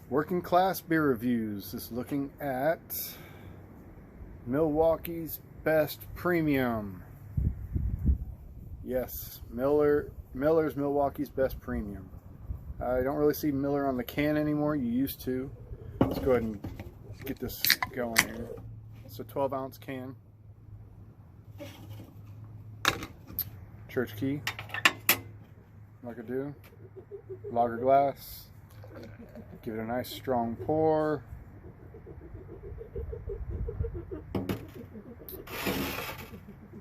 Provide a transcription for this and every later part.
Working Class Beer Reviews is looking at Milwaukee's Best Premium. Yes, Miller's Milwaukee's Best Premium. I don't really see Miller on the can anymore. You used to. Let's go ahead and get this going here. It's a 12-ounce can. Church key, like I do. Lager glass. Give it a nice strong pour.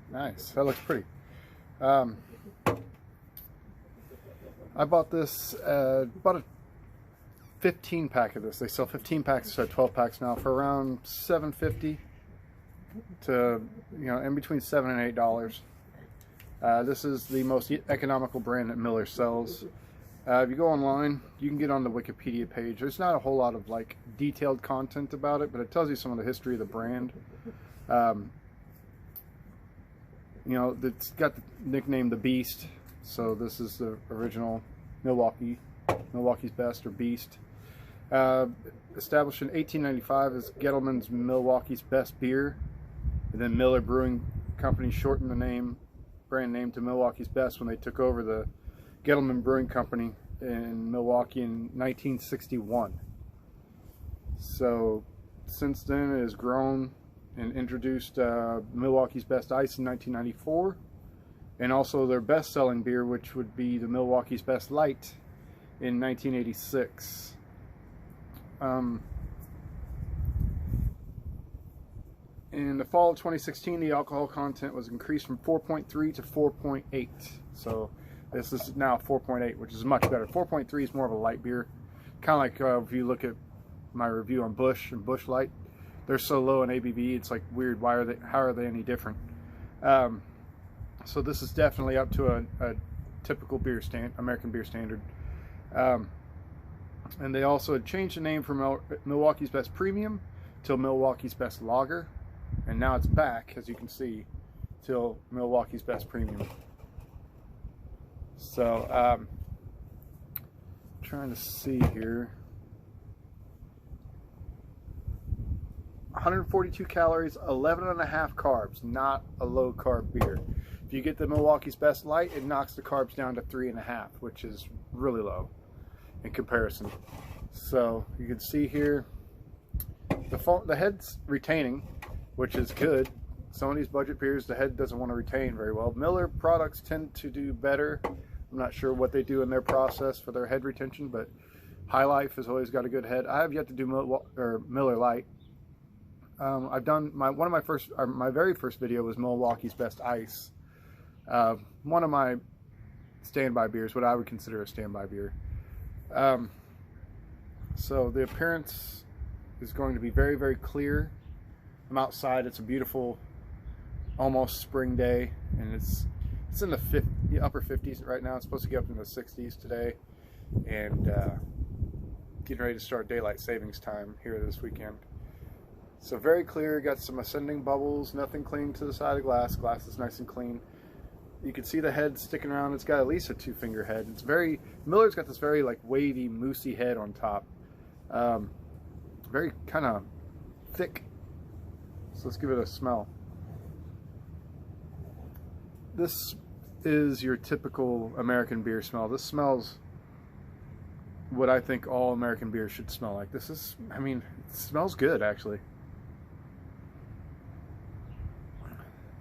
Nice, that looks pretty. I bought this, bought a 15 pack of this. They sell 15 packs instead of 12 packs now for around $7.50 to, in between $7 and $8. This is the most economical brand that Miller sells. If you go online, you can get on the Wikipedia page. There's not a whole lot of detailed content about it, but it tells you some of the history of the brand. It's got the nickname the Beast, so this is the original Milwaukee's Best or Beast. Established in 1895 as Gettleman's Milwaukee's Best Beer, and then Miller Brewing Company shortened the brand name to Milwaukee's Best when they took over the Gettleman Brewing Company in Milwaukee in 1961. So since then it has grown and introduced Milwaukee's Best Ice in 1994, and also their best-selling beer, which would be the Milwaukee's Best Light in 1986. In the fall of 2016, the alcohol content was increased from 4.3 to 4.8. So this is now 4.8, which is much better. 4.3 is more of a light beer. Kind of like if you look at my review on Busch and Busch Light. They're so low in ABV, it's like weird. How are they any different? So this is definitely up to a typical American beer standard. And they also had changed the name from Milwaukee's Best Premium till Milwaukee's Best Lager. And now it's back, as you can see, till Milwaukee's Best Premium. So, trying to see here. 142 calories, 11.5 carbs, not a low carb beer. If you get the Milwaukee's Best Light, it knocks the carbs down to 3.5, which is really low in comparison. So you can see here, the head's retaining, which is good. Some of these budget beers, the head doesn't want to retain very well. Miller products tend to do better. I'm not sure what they do in their process for their head retention, but High Life has always got a good head. I have yet to do Miller Lite. I've done my very first video was Milwaukee's Best Ice. One of my standby beers, what I would consider a standby beer. So the appearance is going to be very, very clear. I'm outside. It's a beautiful, almost spring day, and it's in the upper 50s right now. It's supposed to get up in the 60s today, and getting ready to start daylight savings time here this weekend. So very clear. Got some ascending bubbles. Nothing clinging to the side of the glass. Glass is nice and clean. You can see the head sticking around. It's got at least a 2-finger head. Miller's got this very wavy, moosey head on top. Very kind of thick. So let's give it a smell. This is your typical American beer smell. This smells what I think all American beer should smell like. It smells good actually.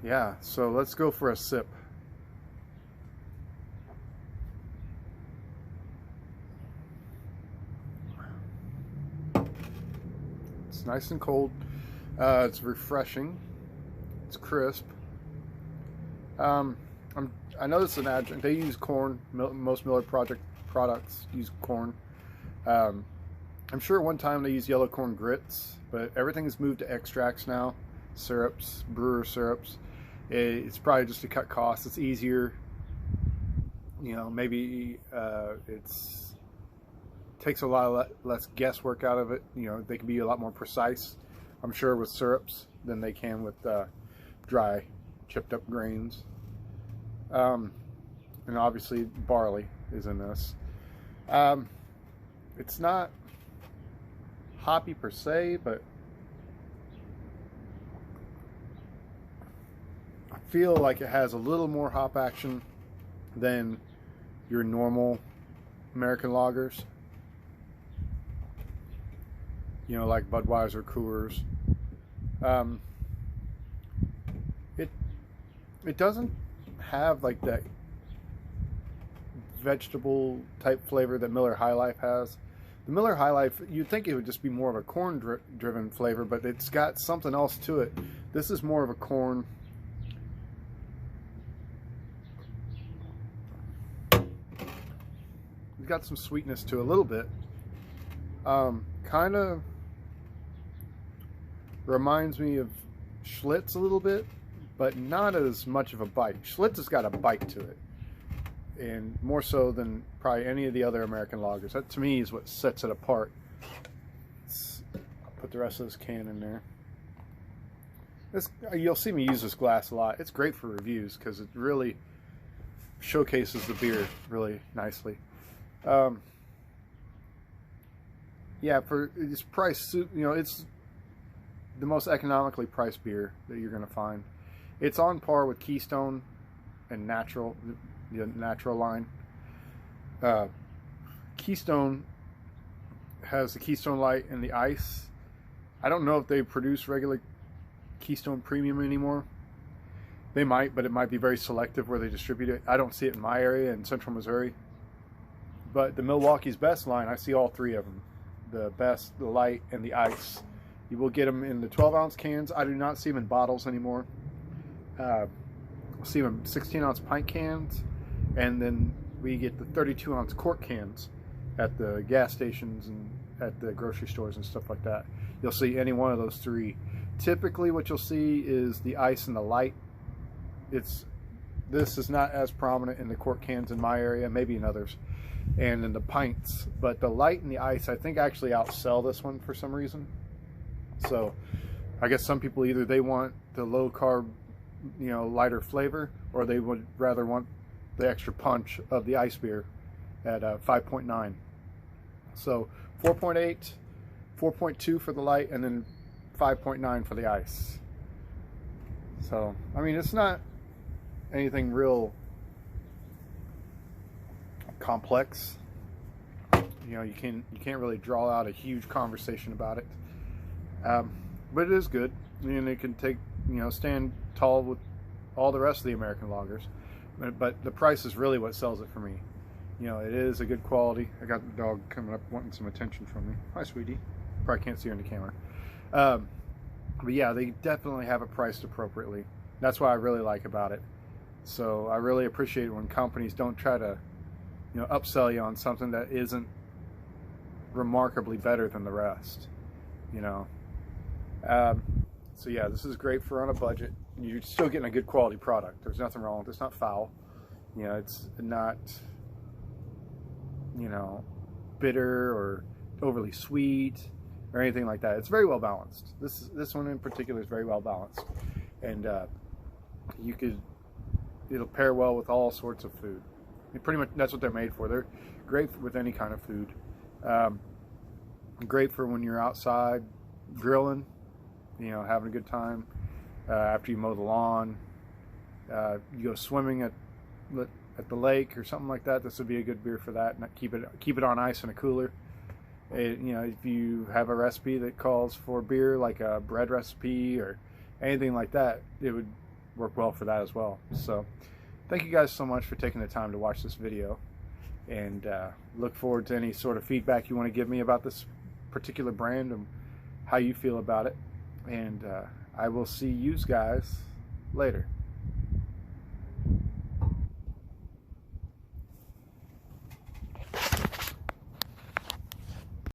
Yeah, so let's go for a sip. It's nice and cold. It's refreshing. It's crisp. I know this is an adjunct. They use corn. Most Miller products use corn. I'm sure at one time they used yellow corn grits, but everything has moved to extracts now. Syrups, brewer syrups. It's probably just to cut costs. It's easier. Maybe takes a lot less guesswork out of it. They can be a lot more precise, I'm sure, with syrups than they can with dry, chipped up grains. And obviously barley is in this. It's not hoppy per se, but I feel like it has a little more hop action than your normal American lagers. You know, like Budweiser, Coors. It doesn't have like that vegetable type flavor that Miller High Life has. The Miller High Life, you'd think it would just be more of a corn driven flavor, but it's got something else to it. This is more of a corn. It's got some sweetness to it, a little bit. Kind of reminds me of Schlitz a little bit, but not as much of a bite. Schlitz has got a bite to it, and more so than probably any of the other American lagers. That to me is what sets it apart. I'll put the rest of this can in there. You'll see me use this glass a lot. It's great for reviews because it really showcases the beer really nicely. Yeah, for its price, you know, it's the most economically priced beer that you're going to find. It's on par with Keystone and Natural, the Natural line. Keystone has the Keystone Light and the Ice. I don't know if they produce regular Keystone Premium anymore. They might, but it might be very selective where they distribute it. I don't see it in my area in Central Missouri. But the Milwaukee's Best line, I see all three of them. The Best, the Light, and the Ice. You will get them in the 12-ounce cans. I do not see them in bottles anymore. I see them in 16-ounce pint cans. And then we get the 32-ounce quart cans at the gas stations and at the grocery stores and stuff like that. You'll see any one of those three. Typically what you'll see is the Ice and the Light. This is not as prominent in the quart cans in my area, maybe in others, and in the pints. But the Light and the Ice, I think, actually outsell this one for some reason. So I guess some people either they want the low carb, you know, lighter flavor, or they would rather want the extra punch of the ice beer at 5.9. So 4.8, 4.2 for the Light, and then 5.9 for the Ice. So I mean, it's not anything real complex. You know, you can't really draw out a huge conversation about it. But it is good. I mean, it can stand tall with all the rest of the American lagers. But the price is really what sells it for me. You know, it is a good quality. I got the dog coming up wanting some attention from me. Hi, sweetie. Probably can't see her in the camera. But yeah, they definitely have it priced appropriately. That's what I really like about it. So I really appreciate when companies don't try to, you know, upsell you on something that isn't remarkably better than the rest. You know. So yeah, this is great for on a budget. You're still getting a good quality product. There's nothing wrong with it. It's not foul. You know, it's not, you know, bitter or overly sweet or anything like that. It's very well balanced. This one in particular is very well balanced, and it'll pair well with all sorts of food. Pretty much that's what they're made for. They're great with any kind of food. Great for when you're outside grilling, you know, having a good time. After you mow the lawn, you go swimming at the lake or something like that. This would be a good beer for that. And keep it on ice in a cooler. You know, if you have a recipe that calls for beer, like a bread recipe or anything like that, it would work well for that as well. So thank you guys so much for taking the time to watch this video, and look forward to any sort of feedback you want to give me about this particular brand and how you feel about it. And I will see you guys later.